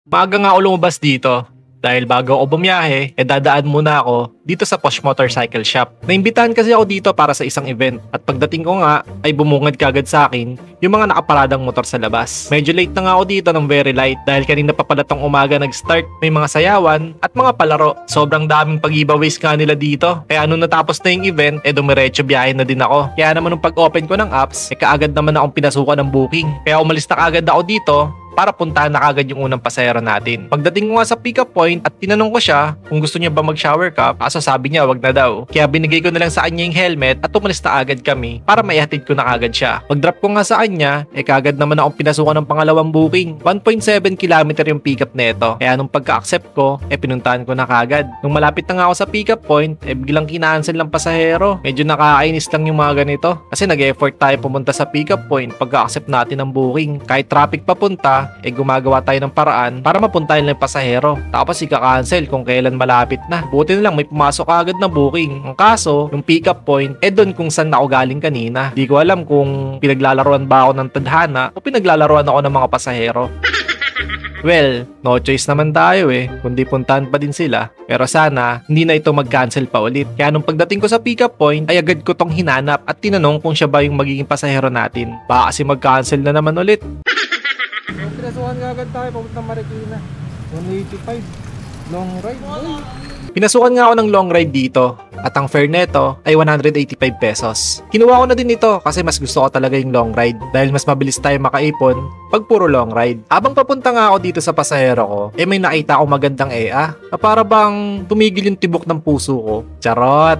Maaga nga ako lumabas dito dahil bago ako bumiyahe, dadaan muna ako dito sa Posh Motorcycle Shop. Naimbitahan kasi ako dito para sa isang event at pagdating ko nga ay bumungad kagad sa akin yung mga nakaparadang motor sa labas. Medyo late na nga ako dito ng very light dahil kanina pa pala tong umaga nag-start. May mga sayawan at mga palaro. Sobrang daming pag-giveaways nga nila dito. Kaya nung natapos na yung event, dumiretso biyahe na din ako. Kaya naman nung pag-open ko ng apps, kaagad naman akong pinasukan ng booking. Kaya umalis na kaagad ako dito para puntahan na kagad yung unang pasahero natin. Pagdating ko nga sa pick-up point at tinanong ko siya kung gusto niya ba mag-shower cap, kaso sabi niya wag na daw. Kaya binigay ko na lang sa kanya yung helmet at umalis na agad kami para maihatid ko na kagad siya. Pag-drop ko nga sa kanya, kagad naman akong pinasukan ng pangalawang booking. 1.7 km yung pick-up neto. Kaya nung pagka-accept ko, pinuntahan ko na kagad. Nung malapit na nga ako sa pick-up point, biglang kinancel ng pasahero. Medyo nakakainis lang yung mga ganito. Kasi nag-effort tayo pumunta sa pick-up point pagka-accept natin ng booking. Kahit traffic papunta, gumagawa tayo ng paraan para mapuntahan lang yung pasahero. Tapos ika-cancel kung kailan malapit na. Buti na lang may pumasok agad na booking. Ang kaso, yung pick-up point, doon kung saan ako galing kanina. Di ko alam kung pinaglalaruan ba ako ng tadhana o pinaglalaruan ako ng mga pasahero. Well, no choice naman tayo kundi puntahan pa din sila. Pero sana, hindi na ito mag-cancel pa ulit. Kaya nung pagdating ko sa pick-up point, ay agad ko tong hinanap at tinanong kung siya ba yung magiging pasahero natin. Baka kasi mag-cancel na naman ulit. Pinasukan nga agad tayo, papuntang Marikina. 185. Long ride. Pinasukan nga ako ng long ride dito at ang fare neto ay 185 pesos. Kinuha ko na din ito kasi mas gusto ko talaga yung long ride dahil mas mabilis tayo makaipon pag puro long ride. Habang papunta nga ako dito sa pasahero ko, may nakita ako magandang na para bang tumigil yung tibok ng puso ko. Charot!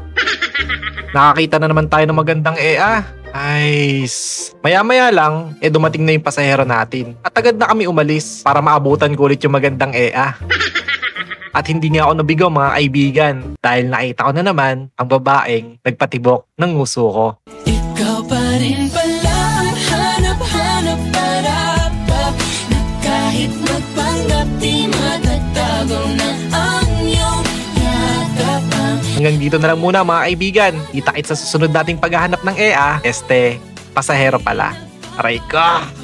Nakakita na naman tayo ng magandang Nice. Maya-maya lang, dumating na yung pasahero natin. At agad na kami umalis para maabutan ko ulit yung magandang At hindi nga ako nabigo mga kaibigan dahil nakita ko na naman ang babaeng nagpatibok ng nguso ko. Ikaw pa rin pala ang hanap-hanap para na kahit magpanggap di matatago na ang iyong yakap. Hanggang dito na lang muna mga kaibigan. Kita-kits sa susunod nating paghahanap ng pasahero pala. Aray ko!